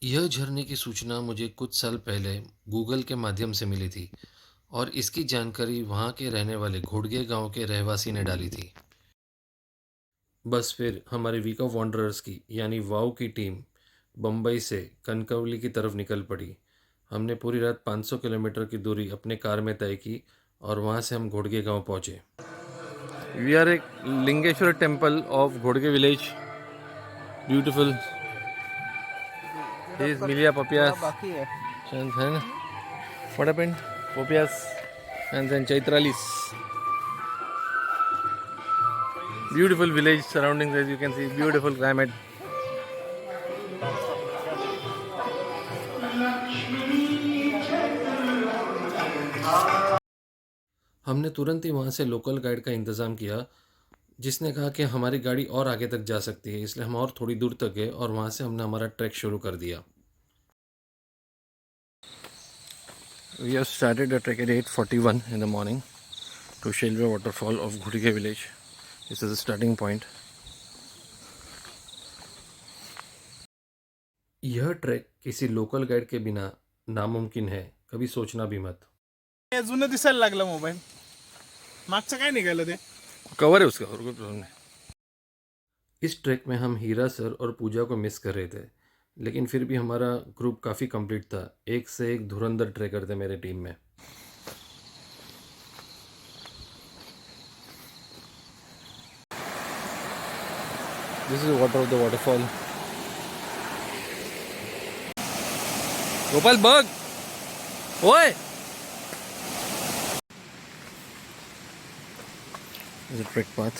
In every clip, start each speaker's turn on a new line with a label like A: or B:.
A: यह झरने की सूचना मुझे कुछ साल पहले गूगल के माध्यम से मिली थी और इसकी जानकारी वहाँ के रहने वाले घोड़गे गांव के रहवासी ने डाली थी। बस फिर हमारी वीक ऑफ वॉन्डरर्स की यानी वाव की टीम बम्बई से कनकवली की तरफ निकल पड़ी। हमने पूरी रात 500 किलोमीटर की दूरी अपने कार में तय की और वहाँ से हम घोड़गे गांव पहुँचे। वी आर एक लिंगेश्वर टेम्पल ऑफ घोड़गे village. Beautiful. He is Milia Papias. And then what happened? Papias and then Chaitralis. Beautiful village surroundings, as you can see. Beautiful climate. हमने तुरंत ही वहाँ से लोकल गाइड का इंतज़ाम किया, जिसने कहा कि हमारी गाड़ी और आगे तक जा सकती है, इसलिए हम और थोड़ी दूर तक गए और वहाँ से हमने हमारा ट्रैक शुरू कर दिया। We have started the trek at 8:41 in the morning to Shelve waterfall of Ghurige village. This is the starting point. यह ट्रैक किसी लोकल गाइड के बिना नामुमकिन है, कभी सोचना भी मत।
B: हे जुनं दिसायला लागला मोबाईल. मागचं काय निघालं ते?
A: कवर है उसका और कोई प्रॉब्लम नहीं। इस ट्रैक में हम हीरा सर और पूजा को मिस कर रहे थे, लेकिन फिर भी हमारा ग्रुप काफ़ी कंप्लीट था। एक से एक धुरंधर ट्रैकर थे मेरे टीम में। This is water of the waterfall. Gopal bug ओए, ट्रैक पाथ।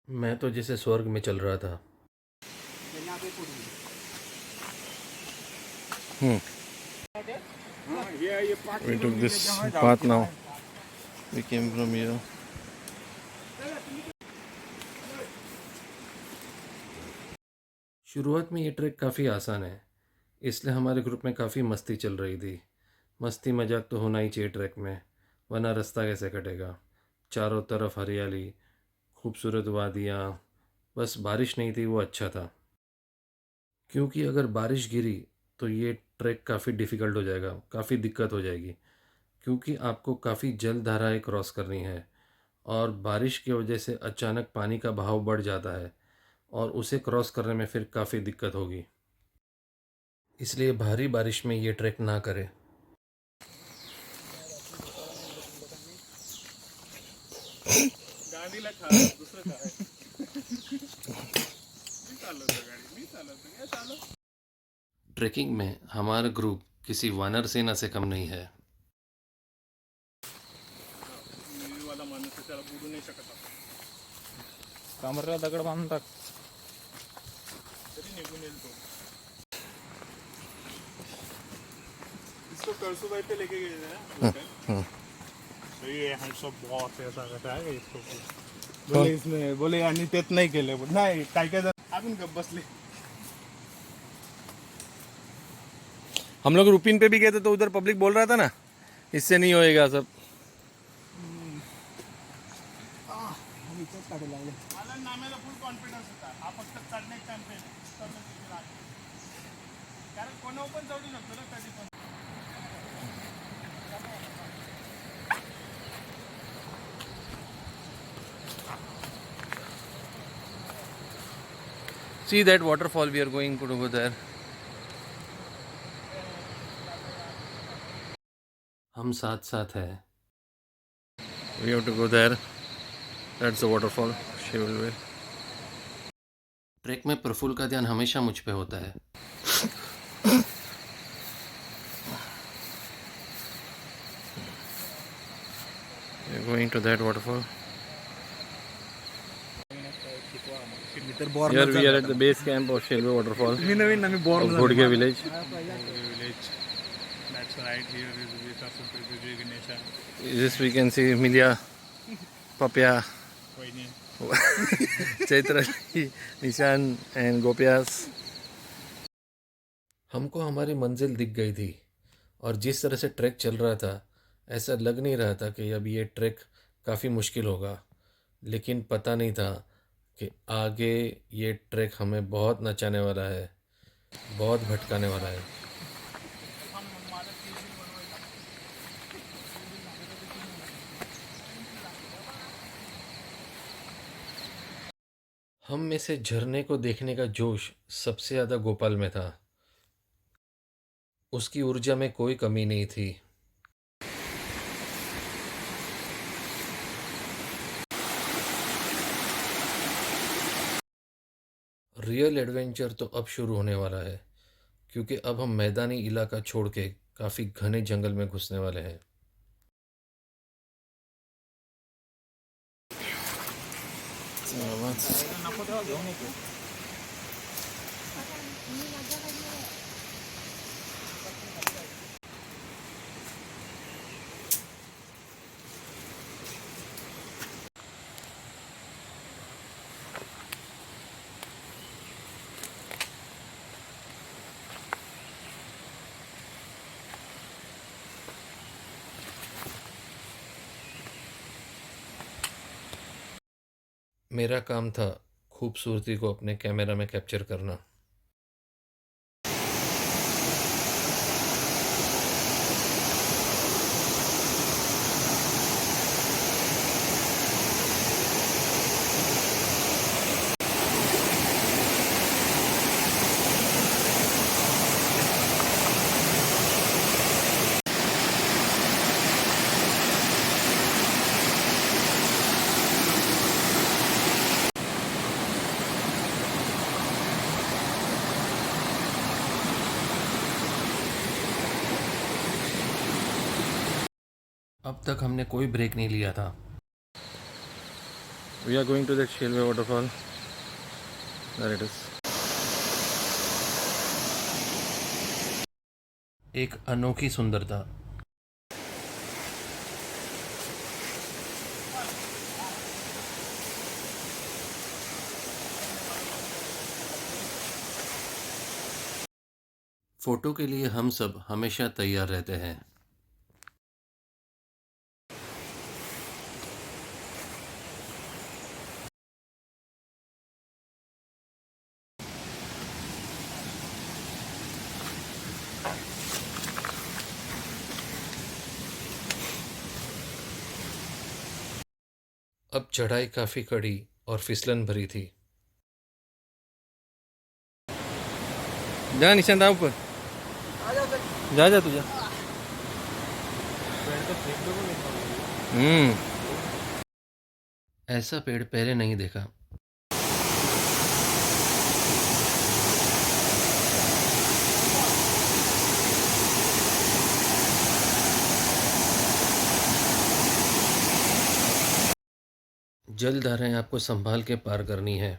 A: मैं तो जैसे स्वर्ग में चल रहा था। We took this path now. We came from here. शुरुआत में ये ट्रैक काफ़ी आसान है, इसलिए हमारे ग्रुप में काफ़ी मस्ती चल रही थी। मस्ती मजाक तो होना ही चाहिए ट्रैक में, वरना रास्ता कैसे कटेगा। चारों तरफ हरियाली, खूबसूरत वादियाँ, बस बारिश नहीं थी वो अच्छा था, क्योंकि अगर बारिश गिरी तो ये ट्रैक काफ़ी डिफ़िकल्ट हो जाएगा, काफ़ी दिक्कत हो जाएगी, क्योंकि आपको काफ़ी जल धाराएँ क्रॉस करनी है और बारिश की वजह से अचानक पानी का बहाव बढ़ जाता है और उसे क्रॉस करने में फिर काफ़ी दिक्कत होगी। इसलिए भारी बारिश में ये ट्रैक ना करें।
B: गाडीला खा दुसरं काय? मी चालवतो गाडी, मी चालवतो काय चालव.
A: ट्रैकिंग में हमारा ग्रुप किसी वानर सेना से कम नहीं है।
B: मी वाला माणूस आहे, त्याला बुडू नाही शकत आपण.
C: कमरेला दगड बांधून टाक.
B: तरी निघून येईल तो. इसको कळसुबाई पे लेके गए थे ना. तो ये हम सब बहुत ऐसा करता है इसको. बोले इसमें बोले आणि तेच नाही केले. नाही काय काय जण आपण गप बसले.
A: हम लोग रुपिन पे भी गए थे तो उधर पब्लिक बोल रहा था ना, इससे नहीं होएगा सब।
B: मला नाम्याला फुल कॉन्फिडन्स होता. हा फक्त चढण्यात चॅम्पियन आहे. कारण कोणावर पण चढू शकतो ना कधी पण.
A: See that waterfall, we are going to go there. हम साथ साथ हैं। We have to go there. That's the waterfall. She will be. Track में प्रफुल्ल का ध्यान हमेशा मुझ पे होता है। We are going to that waterfall. Here we are at the base camp of Shelve waterfall
B: मी नवीन ना मी bore
A: of Ghodge village.
B: village. That's right. Here is Vijay Ganesha.
A: This we can see Milia, Papya,
B: वहिनी.
A: चैत्र, निशान and गोपियास। हमको हमारी मंजिल दिख गई थी और जिस तरह से ट्रैक चल रहा था, ऐसा लग नहीं रहा था कि अब ये ट्रैक काफ़ी मुश्किल होगा, लेकिन पता नहीं था कि आगे ये ट्रैक हमें बहुत नचाने वाला है, बहुत भटकाने वाला है। हम में से झरने को देखने का जोश सबसे ज़्यादा गोपाल में था। उसकी ऊर्जा में कोई कमी नहीं थी। रियल एडवेंचर तो अब शुरू होने वाला है, क्योंकि अब हम मैदानी इलाका छोड़ के काफ़ी घने जंगल में घुसने वाले हैं।
C: नको तेव्हा घेऊन येतो.
A: मेरा काम था खूबसूरती को अपने कैमरा में कैप्चर करना। अब तक हमने कोई ब्रेक नहीं लिया था। We are going to that Shelve waterfall. There it is. एक अनोखी सुंदरता। फोटो के लिए हम सब हमेशा तैयार रहते हैं। अब चढ़ाई काफ़ी कड़ी और फिसलन भरी थी।
C: जा निशांत आ ऊपर. जा जा तुझ्या.
A: ऐसा पेड़ पहले नहीं देखा। जलधाराएं आपको संभाल के पार करनी है।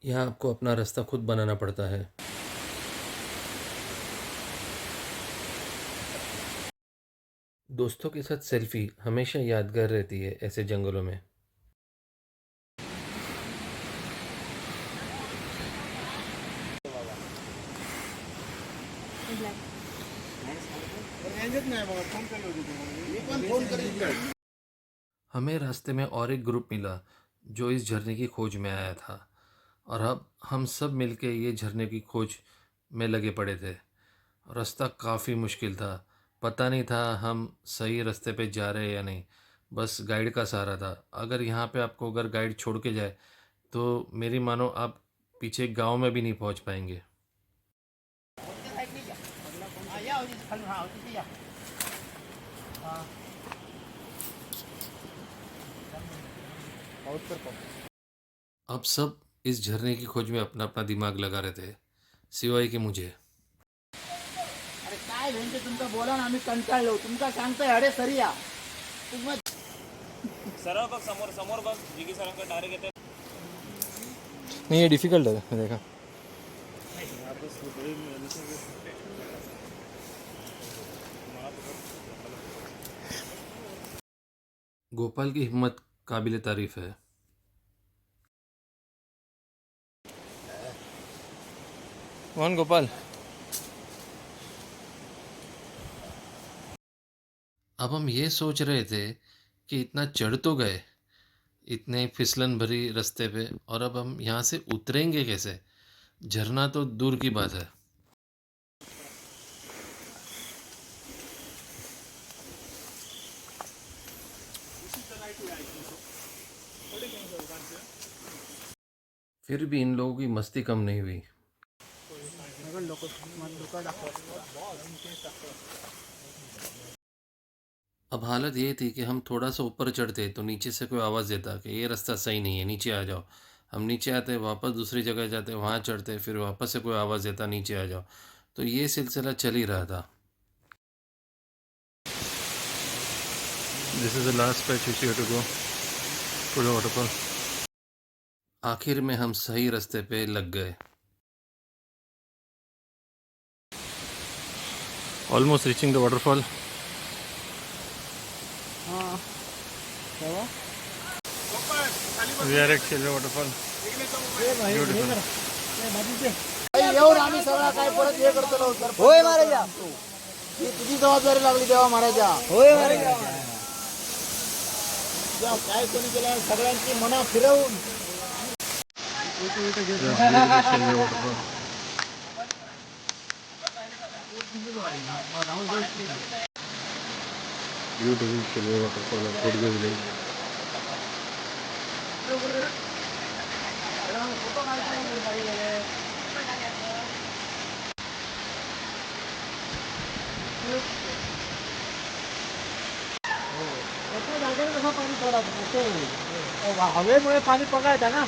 A: यहाँ आपको अपना रास्ता खुद बनाना पड़ता है। दोस्तों के साथ सेल्फी हमेशा यादगार रहती है ऐसे जंगलों में।
B: रेंजच नाही बघा, फोन केले होते तुम्हाला मी पण फोन करेन.
A: हमें रास्ते में और एक ग्रुप मिला जो इस झरने की खोज में आया था, और अब हम सब मिलके ये झरने की खोज में लगे पड़े थे। रास्ता काफ़ी मुश्किल था। पता नहीं था हम सही रास्ते पे जा रहे हैं या नहीं। बस गाइड का सहारा था। अगर यहाँ पे आपको अगर गाइड छोड़ के जाए तो मेरी मानो आप पीछे गांव में भी नहीं पहुँच पाएंगे। अब सब इस झरने की खोज में अपना अपना दिमाग लगा रहे थे, सिवाय कि मुझे।
D: अरे काय भेंटे तुमका बोला ना, आम्ही कंटाळलो. तुमका सांगतोय अरे सरी या तुम्ही.
C: सरळ बघ समोर समोर बघ. जिगी सरांकडे डायरेक्ट येते.
E: नहीं ये डिफिकल्ट है देखा.
A: गोपाल की हिम्मत काबिल तारीफ है।
E: कौन गोपाल?
A: अब हम ये सोच रहे थे कि इतना चढ़ तो गए इतने फिसलन भरी रास्ते पे, और अब हम यहाँ से उतरेंगे कैसे? झरना तो दूर की बात है। फिर भी इन लोगों की मस्ती कम नहीं हुई। अब हालत ये थी कि हम थोड़ा सा ऊपर चढ़ते तो नीचे से कोई आवाज़ देता कि ये रास्ता सही नहीं है, नीचे आ जाओ। हम नीचे आते, वापस दूसरी जगह जाते, वहाँ चढ़ते, फिर वापस से कोई आवाज़ देता नीचे आ जाओ। तो ये सिलसिला चल ही रहा था।
E: This is the last patch which you have to go to the waterfall.
A: आखिर में हम सही रास्ते पे लग गए।
E: Almost reaching the waterfall. We are at Shelve waterfall. Beautiful.
D: येऊन आम्ही सगळा काय परत हे करतो लवकर. होय महाराजा, ही तुझी जबाबदारी लागली तेव्हा महाराजा. होय महाराजा. जेव्हा काय कोणी केलं सगळ्यांची मनं फिरवून
E: Shelve waterfall. Beautiful Shelve waterfall of Kodge village.
D: पाणी सोडा हवेमुळे पाणी पगायचं ना.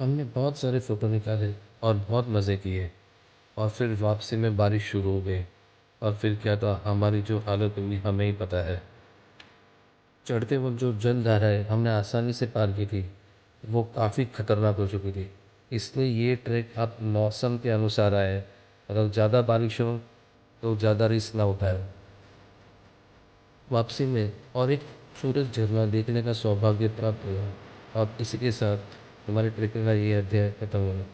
A: हमने बहुत सारे फ़ोटो निकाले और बहुत मज़े किए, और फिर वापसी में बारिश शुरू हो गई, और फिर क्या था, हमारी जो हालत हुई हमें ही पता है। चढ़ते वक्त जो जलधाराएँ हमने आसानी से पार की थी वो काफ़ी खतरनाक हो चुकी थी। इसलिए ये ट्रैक अब मौसम के अनुसार आए। अगर ज़्यादा बारिश हो तो ज़्यादा रिस्क ना उठाए। वापसी में और एक सूरज झरना देखने का सौभाग्य प्राप्त हुआ। अब इसी के साथ हमारे ट्रैकिंग का ये अध्याय खत्म हुआ।